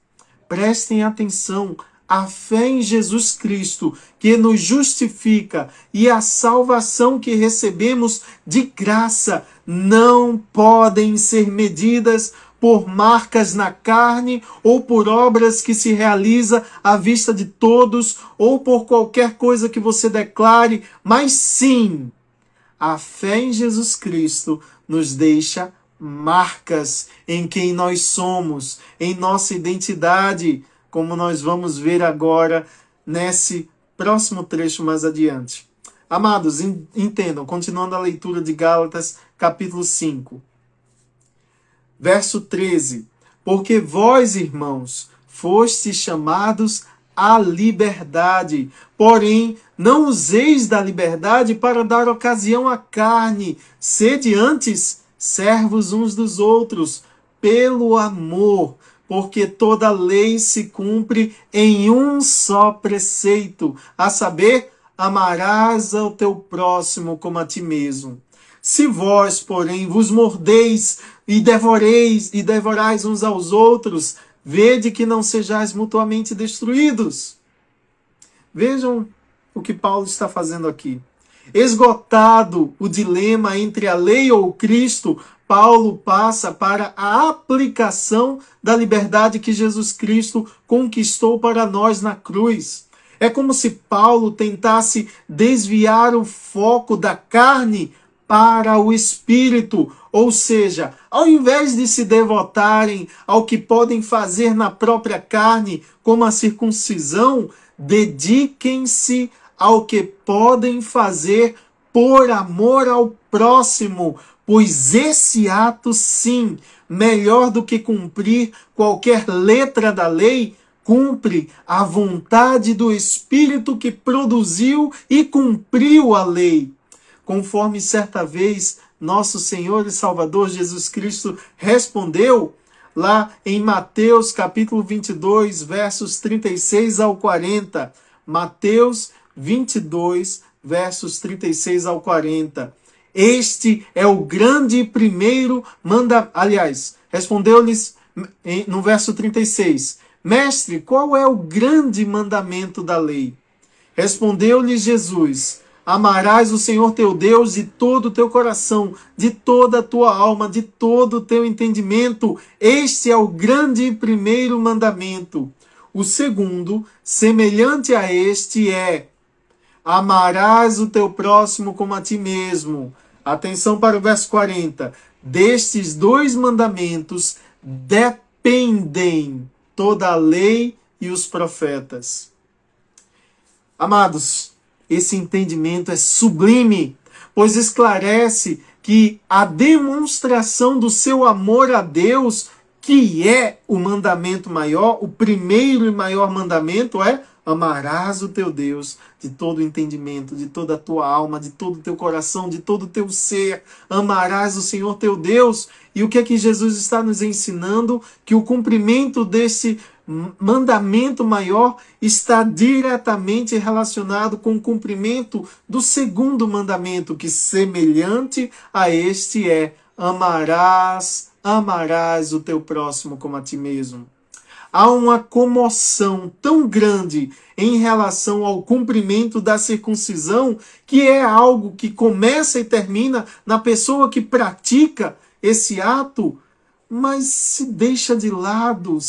Prestem atenção, a fé em Jesus Cristo, que nos justifica, e a salvação que recebemos de graça, não podem ser medidas por marcas na carne, ou por obras que se realiza à vista de todos, ou por qualquer coisa que você declare, mas sim, a fé em Jesus Cristo nos deixa marcas em quem nós somos, em nossa identidade, como nós vamos ver agora nesse próximo trecho mais adiante. Amados, entendam, continuando a leitura de Gálatas, capítulo 5. Verso 13. Porque vós, irmãos, fostes chamados à liberdade, porém não useis da liberdade para dar ocasião à carne, sede antes servos uns dos outros, pelo amor, porque toda lei se cumpre em um só preceito, a saber, amarás ao teu próximo como a ti mesmo. Se vós, porém, vos mordeis e devorais uns aos outros, vede que não sejais mutuamente destruídos. Vejam o que Paulo está fazendo aqui. Esgotado o dilema entre a lei ou Cristo, Paulo passa para a aplicação da liberdade que Jesus Cristo conquistou para nós na cruz. É como se Paulo tentasse desviar o foco da carne para o Espírito, ou seja, ao invés de se devotarem ao que podem fazer na própria carne, como a circuncisão, dediquem-se ao que podem fazer por amor ao próximo, pois esse ato, sim, melhor do que cumprir qualquer letra da lei, cumpre a vontade do Espírito que produziu e cumpriu a lei. Conforme certa vez nosso Senhor e Salvador Jesus Cristo respondeu lá em Mateus capítulo 22, versos 36 ao 40. Mateus 22, versos 36 ao 40. Este é o grande primeiro mandamento. Aliás, respondeu-lhes no verso 36. Mestre, qual é o grande mandamento da lei? Respondeu-lhe Jesus: amarás o Senhor teu Deus de todo o teu coração, de toda a tua alma, de todo o teu entendimento. Este é o grande e primeiro mandamento. O segundo, semelhante a este, é: amarás o teu próximo como a ti mesmo. Atenção para o verso 40. Destes dois mandamentos dependem toda a lei e os profetas. Amados, esse entendimento é sublime, pois esclarece que a demonstração do seu amor a Deus, que é o mandamento maior, o primeiro e maior mandamento é: amarás o teu Deus de todo o entendimento, de toda a tua alma, de todo o teu coração, de todo o teu ser. Amarás o Senhor teu Deus. E o que é que Jesus está nos ensinando? Que o cumprimento desse mandamento maior está diretamente relacionado com o cumprimento do segundo mandamento, que semelhante a este é: amarás o teu próximo como a ti mesmo. Há uma comoção tão grande em relação ao cumprimento da circuncisão, que é algo que começa e termina na pessoa que pratica esse ato, mas se deixa de lado,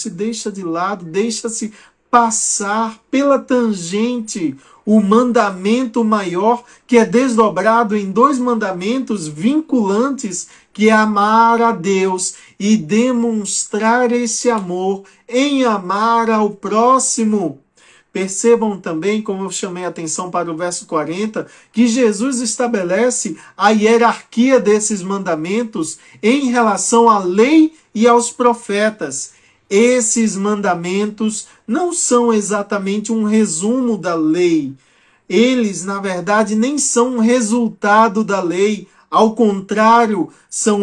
deixa-se passar pela tangente o mandamento maior, que é desdobrado em 2 mandamentos vinculantes, que é amar a Deus e demonstrar esse amor em amar ao próximo. Percebam também, como eu chamei a atenção para o verso 40, que Jesus estabelece a hierarquia desses mandamentos em relação à lei e aos profetas. Esses mandamentos não são exatamente um resumo da lei. Eles, na verdade, nem são um resultado da lei. Ao contrário, são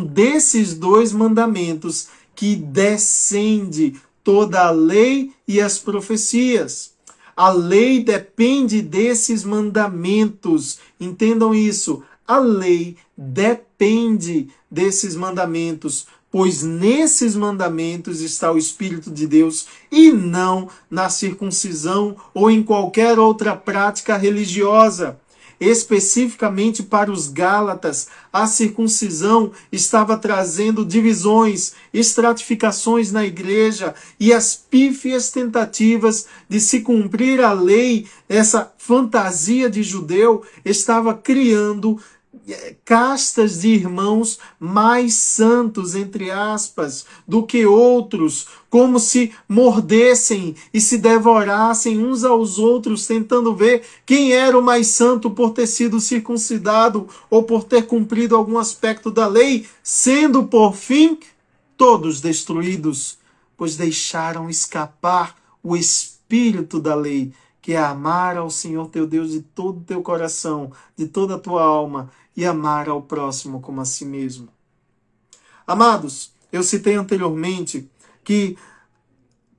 desses 2 mandamentos que descende toda a lei e as profecias. A lei depende desses mandamentos. Entendam isso. A lei depende desses mandamentos, pois nesses mandamentos está o Espírito de Deus e não na circuncisão ou em qualquer outra prática religiosa. Especificamente para os Gálatas, a circuncisão estava trazendo divisões, estratificações na igreja e as pífias tentativas de se cumprir a lei. Essa fantasia de judeu estava criando castas de irmãos mais santos, entre aspas, do que outros, como se mordessem e se devorassem uns aos outros, tentando ver quem era o mais santo por ter sido circuncidado ou por ter cumprido algum aspecto da lei, sendo por fim todos destruídos, pois deixaram escapar o espírito da lei, que é amar ao Senhor teu Deus de todo o teu coração, de toda a tua alma, e amar ao próximo como a si mesmo. Amados, eu citei anteriormente que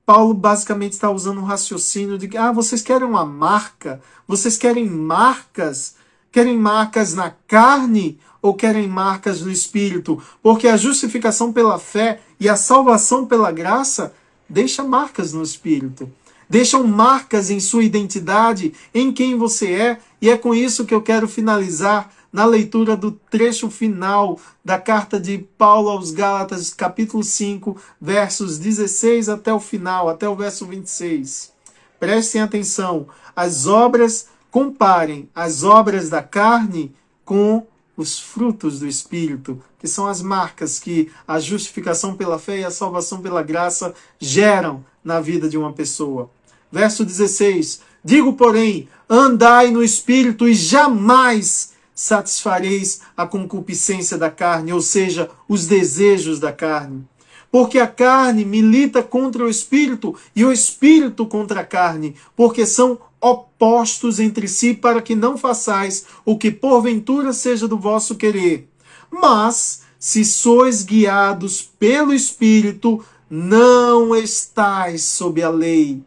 Paulo basicamente está usando um raciocínio de que vocês querem uma marca? Vocês querem marcas? Querem marcas na carne ou querem marcas no espírito? Porque a justificação pela fé e a salvação pela graça deixa marcas no espírito. Deixam marcas em sua identidade, em quem você é. E é com isso que eu quero finalizar na leitura do trecho final da carta de Paulo aos Gálatas, capítulo 5, versos 16 até o final, até o verso 26. Prestem atenção. Comparem as obras da carne com os frutos do Espírito, que são as marcas que a justificação pela fé e a salvação pela graça geram na vida de uma pessoa. Verso 16. Digo, porém, andai no Espírito e jamais satisfareis a concupiscência da carne, ou seja, os desejos da carne. Porque a carne milita contra o Espírito e o Espírito contra a carne, porque são opostos entre si, para que não façais o que porventura seja do vosso querer. Mas, se sois guiados pelo Espírito, não estais sob a lei.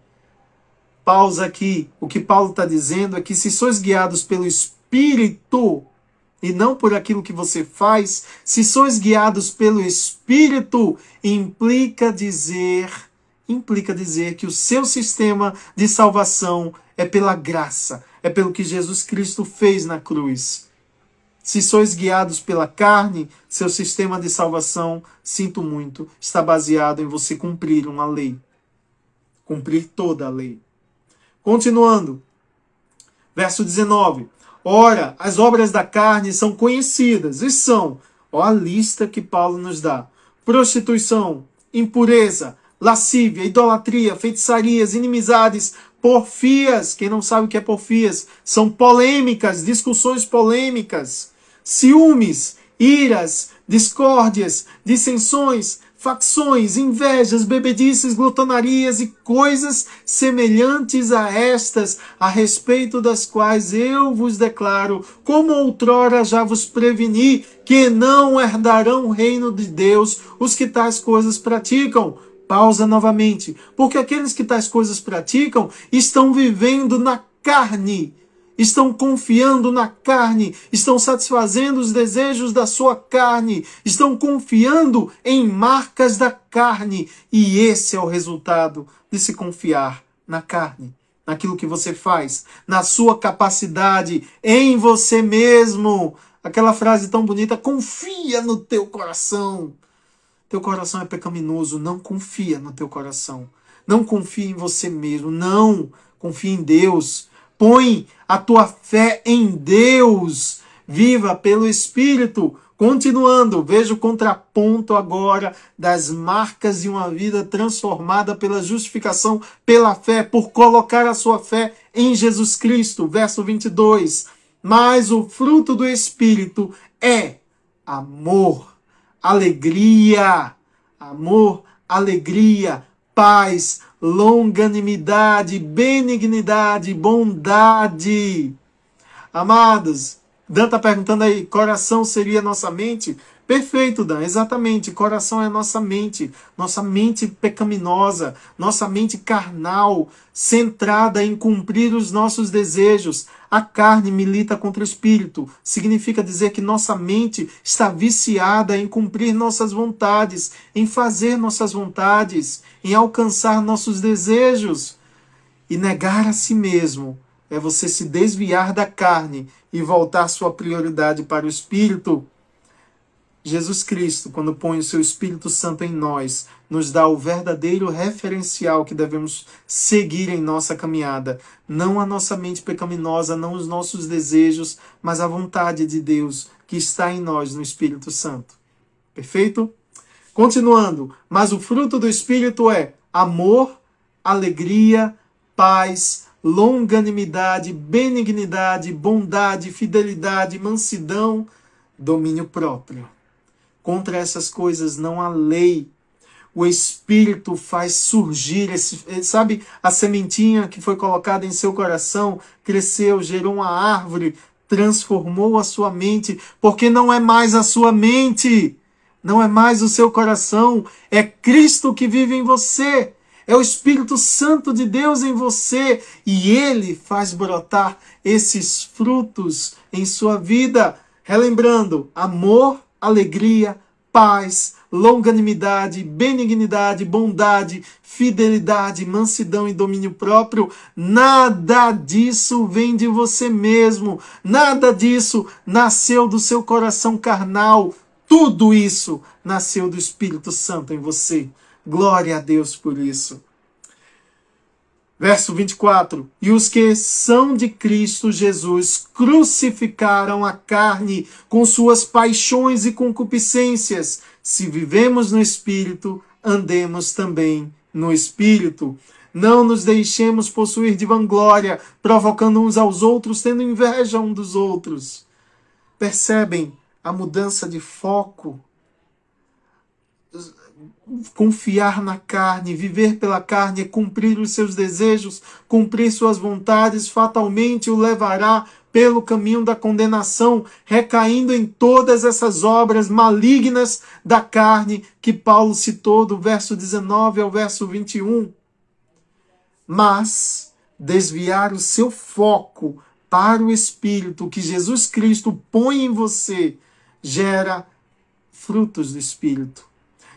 Pausa aqui. O que Paulo está dizendo é que se sois guiados pelo Espírito, e não por aquilo que você faz, se sois guiados pelo Espírito, implica dizer que o seu sistema de salvação é pela graça, é pelo que Jesus Cristo fez na cruz. Se sois guiados pela carne, seu sistema de salvação, sinto muito, está baseado em você cumprir uma lei. Cumprir toda a lei. Continuando. Verso 19. Ora, as obras da carne são conhecidas e são, a lista que Paulo nos dá: prostituição, impureza, lascívia, idolatria, feitiçarias, inimizades, Porfias, quem não sabe o que é porfias, são polêmicas, discussões polêmicas, ciúmes, iras, discórdias, dissensões, facções, invejas, bebedices, glutonarias e coisas semelhantes a estas, a respeito das quais eu vos declaro, como outrora já vos preveni, que não herdarão o reino de Deus os que tais coisas praticam. Pausa novamente, porque aqueles que tais coisas praticam estão vivendo na carne, estão confiando na carne, estão satisfazendo os desejos da sua carne, estão confiando em marcas da carne. E esse é o resultado de se confiar na carne, naquilo que você faz, na sua capacidade, em você mesmo. Aquela frase tão bonita, confia no teu coração. Teu coração é pecaminoso, não confia no teu coração. Não confia em você mesmo, não. Confia em Deus. Põe a tua fé em Deus. Viva pelo Espírito. Continuando, veja o contraponto agora das marcas de uma vida transformada pela justificação, pela fé, por colocar a sua fé em Jesus Cristo. Verso 22. Mas o fruto do Espírito é amor, alegria, amor, alegria, paz, longanimidade, benignidade, bondade. Amados, Dan está perguntando aí, coração seria nossa mente? Perfeito, Dan, exatamente, coração é nossa mente pecaminosa, nossa mente carnal, centrada em cumprir os nossos desejos. A carne milita contra o espírito, significa dizer que nossa mente está viciada em cumprir nossas vontades, em fazer nossas vontades, em alcançar nossos desejos. E negar a si mesmo é você se desviar da carne e voltar sua prioridade para o espírito. Jesus Cristo, quando põe o seu Espírito Santo em nós, nos dá o verdadeiro referencial que devemos seguir em nossa caminhada. Não a nossa mente pecaminosa, não os nossos desejos, mas a vontade de Deus que está em nós no Espírito Santo. Perfeito? Continuando, mas o fruto do Espírito é amor, alegria, paz, longanimidade, benignidade, bondade, fidelidade, mansidão, domínio próprio. Contra essas coisas não há lei. O Espírito faz surgir, sabe, a sementinha que foi colocada em seu coração, cresceu, gerou uma árvore, transformou a sua mente, porque não é mais a sua mente, não é mais o seu coração, é Cristo que vive em você, é o Espírito Santo de Deus em você, e Ele faz brotar esses frutos em sua vida, relembrando, amor, alegria, paz, longanimidade, benignidade, bondade, fidelidade, mansidão e domínio próprio. Nada disso vem de você mesmo. Nada disso nasceu do seu coração carnal. Tudo isso nasceu do Espírito Santo em você. Glória a Deus por isso. Verso 24. E os que são de Cristo Jesus crucificaram a carne com suas paixões e concupiscências. Se vivemos no Espírito, andemos também no Espírito. Não nos deixemos possuir de vanglória, provocando uns aos outros, tendo inveja uns dos outros. Percebem a mudança de foco? Confiar na carne, viver pela carne, é cumprir os seus desejos, cumprir suas vontades, fatalmente o levará pelo caminho da condenação, recaindo em todas essas obras malignas da carne que Paulo citou do verso 19 ao verso 21. Mas desviar o seu foco para o Espírito que Jesus Cristo põe em você gera frutos do Espírito.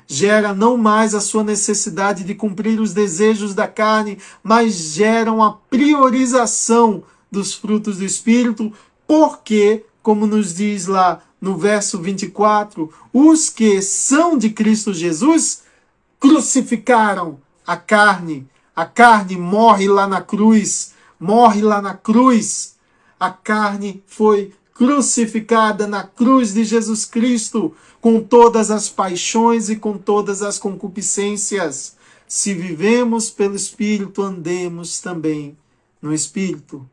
Gera não mais a sua necessidade de cumprir os desejos da carne, mas geram a priorização dos frutos do Espírito, porque, como nos diz lá no verso 24, os que são de Cristo Jesus crucificaram a carne. A carne morre lá na cruz, A carne foi crucificada na cruz de Jesus Cristo, com todas as paixões e com todas as concupiscências. Se vivemos pelo Espírito, andemos também no Espírito.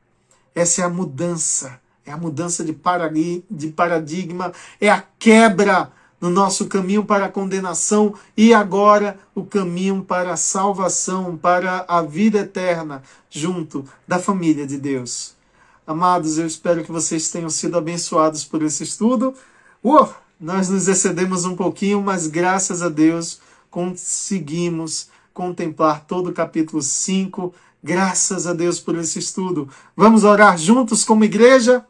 Essa é a mudança de paradigma, é a quebra no nosso caminho para a condenação e agora o caminho para a salvação, para a vida eterna, junto da família de Deus. Amados, eu espero que vocês tenham sido abençoados por esse estudo. Nós nos excedemos um pouquinho, mas graças a Deus conseguimos contemplar todo o capítulo 5. Graças a Deus por esse estudo. Vamos orar juntos como igreja?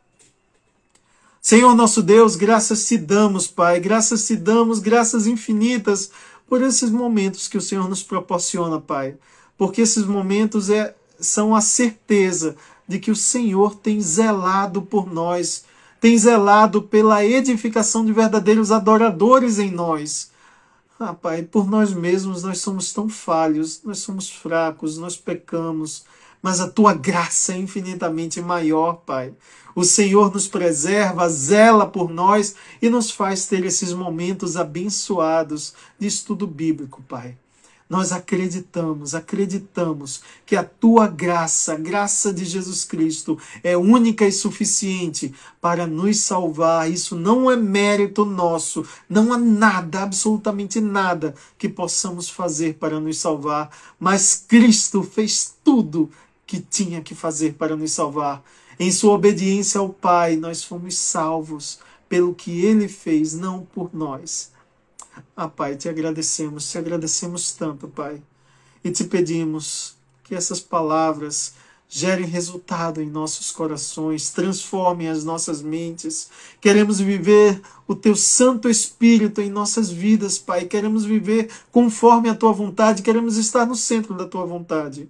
Senhor nosso Deus, graças te damos, Pai, graças te damos, graças infinitas por esses momentos que o Senhor nos proporciona, Pai. Porque esses momentos são a certeza de que o Senhor tem zelado por nós, tem zelado pela edificação de verdadeiros adoradores em nós. Pai, por nós mesmos nós somos tão falhos, nós somos fracos, nós pecamos, mas a tua graça é infinitamente maior, Pai. O Senhor nos preserva, zela por nós e nos faz ter esses momentos abençoados de estudo bíblico, Pai. Nós acreditamos que a tua graça, a graça de Jesus Cristo, é única e suficiente para nos salvar. Isso não é mérito nosso, não há nada, absolutamente nada que possamos fazer para nos salvar, mas Cristo fez tudo que tinha que fazer para nos salvar. Em sua obediência ao Pai, nós fomos salvos pelo que Ele fez, não por nós. Pai, te agradecemos tanto, Pai. E te pedimos que essas palavras gerem resultado em nossos corações, transformem as nossas mentes. Queremos viver o teu Santo Espírito em nossas vidas, Pai. Queremos viver conforme a tua vontade, queremos estar no centro da tua vontade.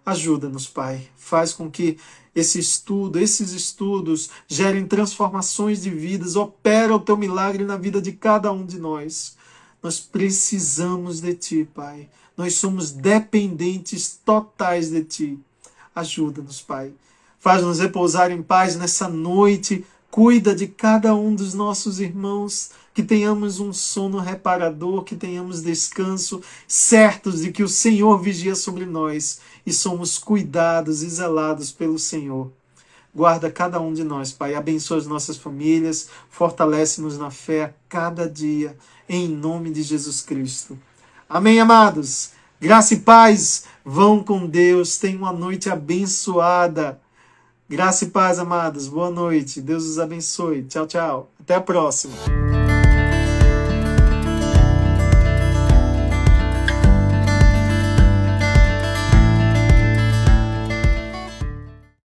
Ajuda-nos, Pai. Faz com que esses estudos gerem transformações de vidas. Opera o teu milagre na vida de cada um de nós. Nós precisamos de ti, Pai. Nós somos dependentes totais de ti. Ajuda-nos, Pai. Faz-nos repousar em paz nessa noite. Cuida de cada um dos nossos irmãos. Que tenhamos um sono reparador, que tenhamos descanso, certos de que o Senhor vigia sobre nós e somos cuidados e zelados pelo Senhor. Guarda cada um de nós, Pai. Abençoa as nossas famílias. Fortalece-nos na fé a cada dia. Em nome de Jesus Cristo. Amém, amados? Graça e paz. Vão com Deus. Tenham uma noite abençoada. Graça e paz, amados. Boa noite. Deus os abençoe. Tchau, tchau. Até a próxima.